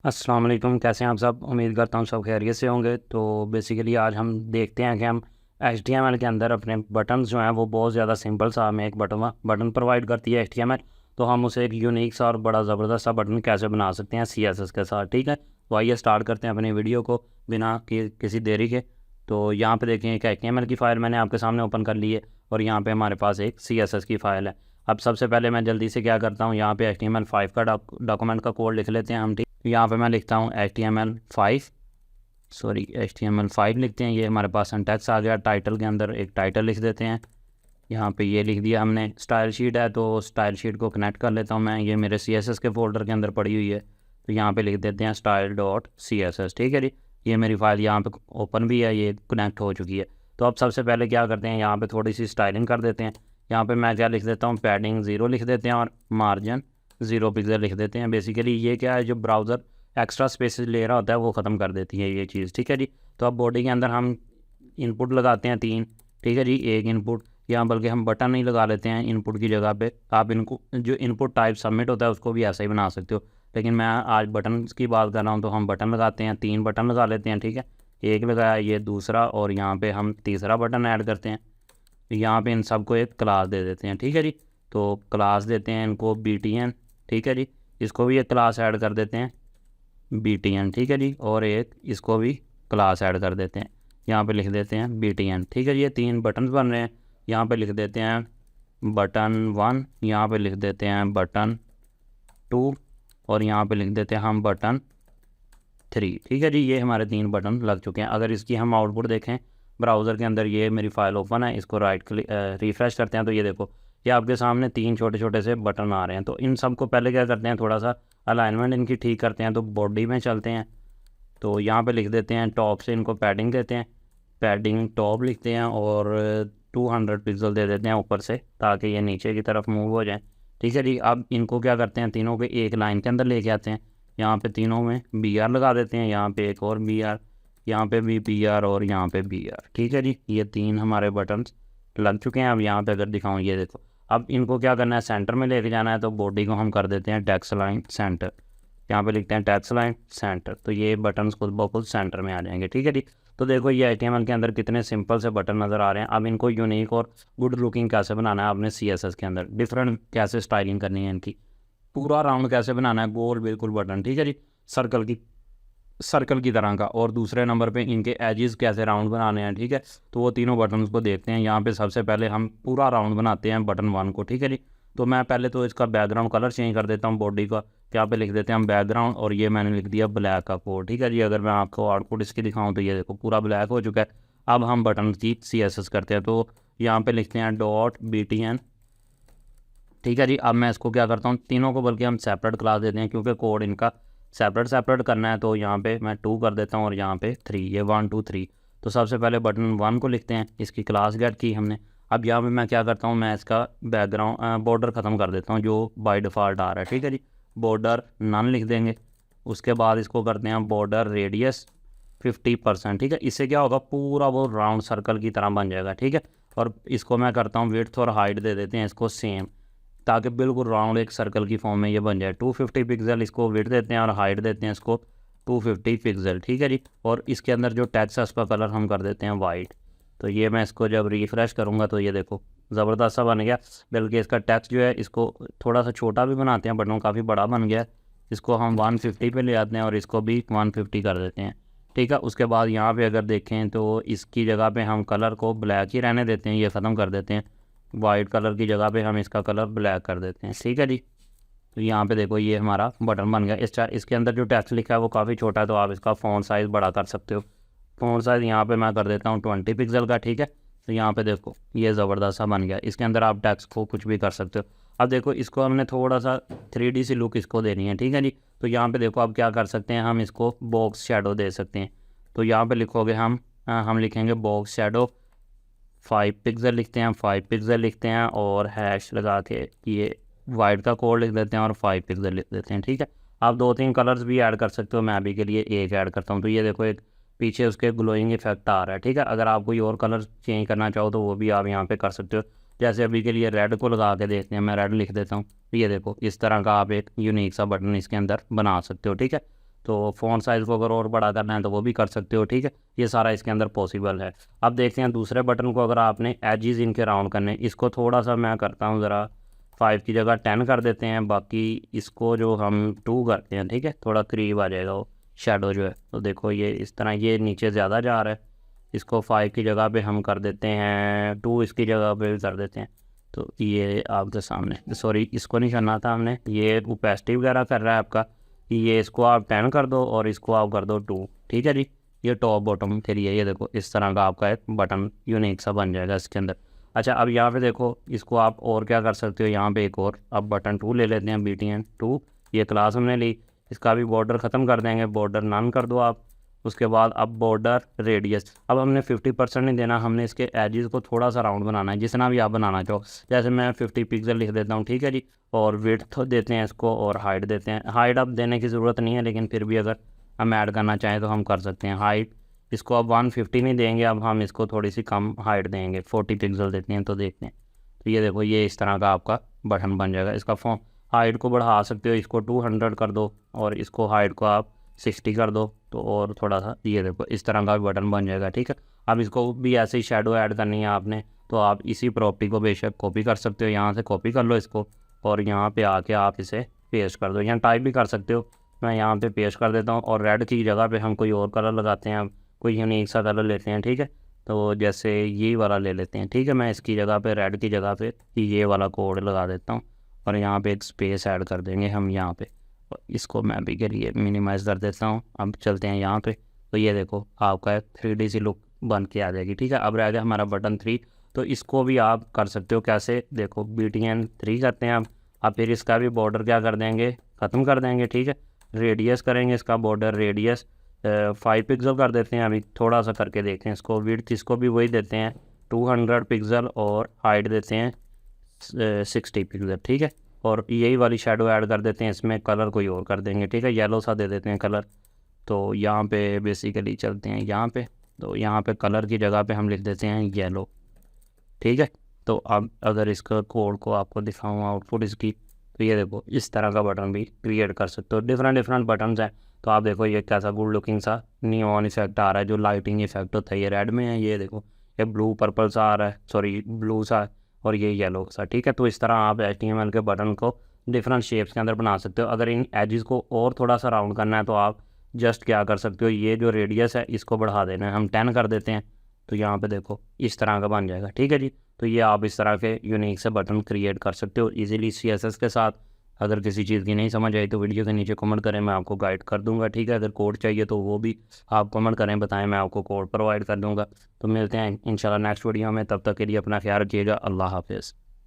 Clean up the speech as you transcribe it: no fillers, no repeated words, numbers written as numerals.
अस्सलाम वालेकुम। कैसे हैं आप सब? उम्मीद करता हूँ सब खैरियत से होंगे। तो बेसिकली आज हम देखते हैं कि हम HTML के अंदर अपने बटन्स जो हैं वो बहुत ज़्यादा सिंपल सा हमें एक बटन प्रोवाइड करती है HTML। तो हम उसे एक यूनिक सा और बड़ा ज़बरदस्त सा बटन कैसे बना सकते हैं CSS के साथ। ठीक है, तो आइए स्टार्ट करते हैं अपनी वीडियो को बिना किसी देरी के। तो यहाँ पे देखें एक HTML की फ़ाइल मैंने आपके सामने ओपन कर ली है और यहाँ पे हमारे पास एक CSS की फ़ाइल है। अब सबसे पहले मैं जल्दी से क्या करता हूँ, यहाँ पे HTML5 का डॉक्यूमेंट का कोड लिख लेते हैं हम। ठीक, यहाँ पे मैं लिखता हूँ HTML5 लिखते हैं। ये हमारे पास सिंटैक्स आ गया। टाइटल के अंदर एक टाइटल लिख देते हैं। यहाँ पे ये लिख दिया हमने। स्टाइल शीट है तो स्टाइल शीट को कनेक्ट कर लेता हूँ मैं, ये मेरे CSS के फोल्डर के अंदर पड़ी हुई है। तो यहाँ पे लिख देते हैं style.css। ठीक है जी, ये मेरी फाइल यहाँ पे ओपन भी है, ये कनेक्ट हो चुकी है। तो अब सबसे पहले क्या करते हैं, यहाँ पे थोड़ी सी स्टाइलिंग कर देते हैं। यहाँ पे मैं क्या लिख देता हूँ, पैडिंग 0 लिख देते हैं और मार्जिन 0 पिक्सल लिख देते हैं। बेसिकली ये क्या है, जो ब्राउज़र एक्स्ट्रा स्पेसेस ले रहा होता है वो ख़त्म कर देती है ये चीज़। ठीक है जी, तो अब बॉडी के अंदर हम इनपुट लगाते हैं 3। ठीक है जी, एक इनपुट, या बल्कि हम बटन नहीं लगा लेते हैं इनपुट की जगह पे। आप इनको जो इनपुट टाइप सबमिट होता है उसको भी ऐसा ही बना सकते हो, लेकिन मैं आज बटन की बात कर रहा हूँ। तो हम बटन लगाते हैं, 3 बटन लगा लेते हैं। ठीक है, एक लगाया, ये दूसरा, और यहाँ पे हम तीसरा बटन ऐड करते हैं। यहाँ पे इन सबको एक क्लास दे देते हैं। ठीक है जी, तो क्लास देते हैं इनको BTN। ठीक है जी, इसको भी एक क्लास ऐड कर देते हैं BTN। ठीक है जी, और एक इसको भी क्लास ऐड कर देते हैं, यहाँ पे लिख देते हैं BTN। ठीक है जी, ये 3 बटन बन रहे हैं। यहाँ पे लिख देते हैं बटन 1, यहाँ पे लिख देते हैं बटन 2, और यहाँ पे लिख देते हैं हम बटन 3। ठीक है जी, ये हमारे 3 बटन लग चुके हैं। अगर इसकी हम आउटपुट देखें ब्राउज़र के अंदर, ये मेरी फ़ाइल ओपन है, इसको राइट क्लिक रिफ़्रेश करते हैं तो ये देखो, ये आपके सामने 3 छोटे छोटे से बटन आ रहे हैं। तो इन सब को पहले क्या करते हैं, थोड़ा सा अलाइनमेंट इनकी ठीक करते हैं। तो बॉडी में चलते हैं, तो यहाँ पे लिख देते हैं टॉप से इनको पैडिंग देते हैं, पैडिंग टॉप लिखते हैं, और 200 पिक्सल दे देते हैं ऊपर से, ताकि ये नीचे की तरफ मूव हो जाए। ठीक है जी, अब इनको क्या करते हैं, तीनों को एक लाइन के अंदर लेके आते हैं। यहाँ पे तीनों में BR लगा देते हैं, यहाँ पे एक और BR, यहाँ पे भी BR, और यहाँ पे BR। ठीक है जी, ये 3 हमारे बटन लग चुके हैं। अब यहाँ पे अगर दिखाऊँ, ये देखो, अब इनको क्या करना है, सेंटर में लेके जाना है। तो बॉडी को हम कर देते हैं टेक्स्ट लाइन सेंटर, यहाँ पे लिखते हैं टेक्स्ट लाइन सेंटर। तो ये बटन्स खुद ब खुद सेंटर में आ जाएंगे। ठीक है जी, तो देखो ये HTML के अंदर कितने सिंपल से बटन नज़र आ रहे हैं। अब इनको यूनिक और गुड लुकिंग कैसे बनाना है आपने CSS के अंदर, डिफरेंट कैसे स्टाइलिंग करनी है इनकी, पूरा राउंड कैसे बनाना है, गोल बिल्कुल बटन। ठीक है जी, सर्कल की तरह का। और दूसरे नंबर पे इनके एजेस कैसे राउंड बनाने हैं। ठीक है, तो वो तीनों बटन्स को देखते हैं। यहाँ पे सबसे पहले हम पूरा राउंड बनाते हैं बटन 1 को। ठीक है जी, तो मैं पहले तो इसका बैकग्राउंड कलर चेंज कर देता हूँ बॉडी का। यहाँ पे लिख देते हैं हम बैकग्राउंड, और ये मैंने लिख दिया ब्लैक का कोड। ठीक है जी, अगर मैं आपको आउटपुट इसकी दिखाऊँ तो ये देखो पूरा ब्लैक हो चुका है। अब हम बटन की CSS करते हैं, तो यहाँ पे लिखते हैं .btn। ठीक है जी, अब मैं इसको क्या करता हूँ, तीनों को बल्कि हम सेपरेट क्लास देते हैं, क्योंकि कोड इनका सेपरेट करना है। तो यहाँ पे मैं 2 कर देता हूँ, और यहाँ पे 3, ये 1 2 3। तो सबसे पहले बटन 1 को लिखते हैं, इसकी क्लास गेट की हमने। अब यहाँ पे मैं क्या करता हूँ, मैं इसका बैकग्राउंड बॉर्डर ख़त्म कर देता हूँ जो बाय डिफ़ॉल्ट आ रहा है। ठीक है जी, बॉर्डर नन लिख देंगे। उसके बाद इसको करते हैं बॉर्डर रेडियस 50%। ठीक है, इससे क्या होगा, पूरा वो राउंड सर्कल की तरह बन जाएगा। ठीक है, और इसको मैं करता हूँ विड्थ और हाइट दे देते हैं इसको सेम, ताकि बिल्कुल राउंड एक सर्कल की फॉर्म में ये बन जाए। 250 पिक्सल इसको विड्थ देते हैं, और हाइट देते हैं इसको 250 पिक्सल। ठीक है जी, और इसके अंदर जो टेक्स्ट है उसका कलर हम कर देते हैं वाइट। तो ये मैं इसको जब रिफ़्रेश करूँगा तो ये देखो ज़बरदस्त सा बन गया। बल्कि इसका टेक्स्ट जो है इसको थोड़ा सा छोटा भी बनाते हैं, बटन काफ़ी बड़ा बन गया। इसको हम 150 पे ले आते हैं, और इसको भी 150 कर देते हैं। ठीक है, उसके बाद यहाँ पे अगर देखें तो इसकी जगह पे हम कलर को ब्लैक ही रहने देते हैं, ये ख़त्म कर देते हैं। वाइट कलर की जगह पे हम इसका कलर ब्लैक कर देते हैं। ठीक है जी, तो यहाँ पे देखो ये हमारा बटन बन गया। इसके अंदर जो टेक्स्ट लिखा है वो काफ़ी छोटा है, तो आप इसका फ़ॉन्ट साइज़ बड़ा कर सकते हो। फ़ॉन्ट साइज़ यहाँ पे मैं कर देता हूँ 20 पिक्सल का। ठीक है, तो यहाँ पे देखो ये ज़बरदस्त सा बन गया। इसके अंदर आप टेक्स्ट को कुछ भी कर सकते हो। अब देखो इसको हमने थोड़ा सा 3D सी लुक इसको देनी है। ठीक है जी, तो यहाँ पे देखो अब क्या कर सकते हैं, हम इसको बॉक्स शेडो दे सकते हैं। तो यहाँ पे लिखोगे हम लिखेंगे बॉक्स शेडो 5 पिक्सल लिखते हैं, 5 पिक्सल लिखते हैं, और हैश लगा के ये वाइट का कोड लिख देते हैं, और 5 पिक्सल लिख देते हैं। ठीक है, आप 2-3 कलर्स भी ऐड कर सकते हो, मैं अभी के लिए एक ऐड करता हूँ। तो ये देखो एक पीछे उसके ग्लोइंग इफेक्ट आ रहा है। ठीक है, अगर आप कोई और कलर चेंज करना चाहो तो वो भी आप यहाँ पे कर सकते हो। जैसे अभी के लिए रेड को लगा के देखते हैं, मैं रेड लिख देता हूँ। तो ये देखो इस तरह का आप एक यूनिक सा बटन इसके अंदर बना सकते हो। ठीक है, तो फ़ॉन्ट साइज़ को अगर और बड़ा करना है तो वो भी कर सकते हो, ठीक है। ये सारा इसके अंदर पॉसिबल है। अब देखते हैं दूसरे बटन को, अगर आपने एजेस इनके राउंड करने, इसको थोड़ा सा मैं करता हूँ ज़रा 5 की जगह 10 कर देते हैं, बाकी इसको जो हम 2 करते हैं, ठीक है, थोड़ा करीब आ जाएगा वो शेडो जो है। तो देखो ये इस तरह ये नीचे ज़्यादा जा रहा है, इसको 5 की जगह पे हम कर देते हैं 2, इसकी जगह पे भी कर देते हैं। तो ये आपके सामने, सॉरी इसको नहीं करना था हमने, ये ओपेसिटी वगैरह कर रहा है आपका, कि ये इसको आप 10 कर दो और इसको आप कर दो 2, ठीक है जी। ये टॉप बॉटम के लिए ये देखो इस तरह का आपका एक बटन यूनिक सा बन जाएगा इसके अंदर। अच्छा, अब यहाँ पे देखो इसको आप और क्या कर सकते हो, यहाँ पे एक और अब बटन 2 ले लेते हैं, BTN 2, ये क्लास हमने ली, इसका भी बॉर्डर ख़त्म कर देंगे, बॉर्डर नन कर दो आप। उसके बाद अब बॉर्डर रेडियस, अब हमने 50% नहीं देना, हमने इसके एजेस को थोड़ा सा राउंड बनाना है, जितना भी आप बनाना चाहो। जैसे मैं 50 पिक्सल लिख देता हूँ, ठीक है जी। और विड्थ देते हैं इसको और हाइट देते हैं। हाइट अब देने की ज़रूरत नहीं है, लेकिन फिर भी अगर हम ऐड करना चाहें तो हम कर सकते हैं। हाइट इसको अब 150 नहीं देंगे, अब हम इसको थोड़ी सी कम हाइट देंगे, 40 पिक्सल देते हैं। तो देखते हैं, तो ये देखो ये इस तरह का आपका बटन बन जाएगा। इसका फॉर्म हाइट को बढ़ा सकते हो, इसको 200 कर दो और इसको हाइट को आप 60 कर दो, तो और थोड़ा सा ये देखो इस तरह का बटन बन जाएगा, ठीक है। अब इसको भी ऐसे ही शेडो ऐड करनी है आपने, तो आप इसी प्रॉपर्टी को बेशक कॉपी कर सकते हो, यहाँ से कॉपी कर लो इसको और यहाँ पे आके आप इसे पेस्ट कर दो, यहाँ टाइप भी कर सकते हो। मैं यहाँ पे पेस्ट कर देता हूँ और रेड की जगह पे हम कोई और कलर लगाते हैं, अब कोई यूनिक सा कलर लेते हैं, ठीक है। तो जैसे ये वाला ले लेते हैं, ठीक है। मैं इसकी जगह पे रेड की जगह पे ये वाला कोड लगा देता हूँ और यहाँ पे एक स्पेस ऐड कर देंगे हम यहाँ पे, और इसको मैं भी के लिए मिनिमाइज़ कर देता हूँ। अब चलते हैं यहाँ पे, तो ये देखो आपका एक 3D सी लुक बन के आ जाएगी, ठीक है। अब रह गया हमारा बटन 3, तो इसको भी आप कर सकते हो कैसे, देखो BTN 3 करते हैं अब फिर इसका भी बॉर्डर क्या कर देंगे, ख़त्म कर देंगे, ठीक है। रेडियस करेंगे इसका बॉर्डर रेडियस 5 पिक्सल कर देते हैं, अभी थोड़ा सा करके देखते हैं इसको। विड्थ इसको भी वही देते हैं 200 पिक्सल और हाइट देते हैं 60 पिक्सल, ठीक है। और यही वाली शेडो ऐड कर देते हैं, इसमें कलर कोई और कर देंगे, ठीक है, येलो सा दे देते हैं कलर। तो यहाँ पे बेसिकली चलते हैं यहाँ पे, तो यहाँ पे कलर की जगह पे हम लिख देते हैं येलो, ठीक है। तो अब अगर इसका कोड को आपको दिखाऊँ आउटपुट इसकी, तो ये देखो इस तरह का बटन भी क्रिएट कर सकते हो, डिफरेंट बटन्स हैं। तो आप देखो ये कैसा गुड लुकिंग सा नियॉन इफेक्ट आ रहा है, जो लाइटिंग इफेक्ट होता है, ये रेड में है, ये देखो ये ब्लू पर्पल सा आ रहा है, सॉरी ब्लू सा, और ये येलो सा, ठीक है। तो इस तरह आप HTML के बटन को डिफरेंट शेप्स के अंदर बना सकते हो। अगर इन एजेस को और थोड़ा सा राउंड करना है तो आप जस्ट क्या कर सकते हो, ये जो रेडियस है इसको बढ़ा देना है, हम 10 कर देते हैं, तो यहाँ पे देखो इस तरह का बन जाएगा, ठीक है जी। तो ये आप इस तरह के यूनिक से बटन क्रिएट कर सकते हो इजीली CSS के साथ। अगर किसी चीज़ की नहीं समझ आई तो वीडियो के नीचे कमेंट करें, मैं आपको गाइड कर दूंगा, ठीक है। अगर कोड चाहिए तो वो भी आप कमेंट करें, बताएं, मैं आपको कोड प्रोवाइड कर दूंगा। तो मिलते हैं इंशाल्लाह नेक्स्ट वीडियो में, तब तक के लिए अपना ख्याल रखिएगा। अल्लाह हाफिज़।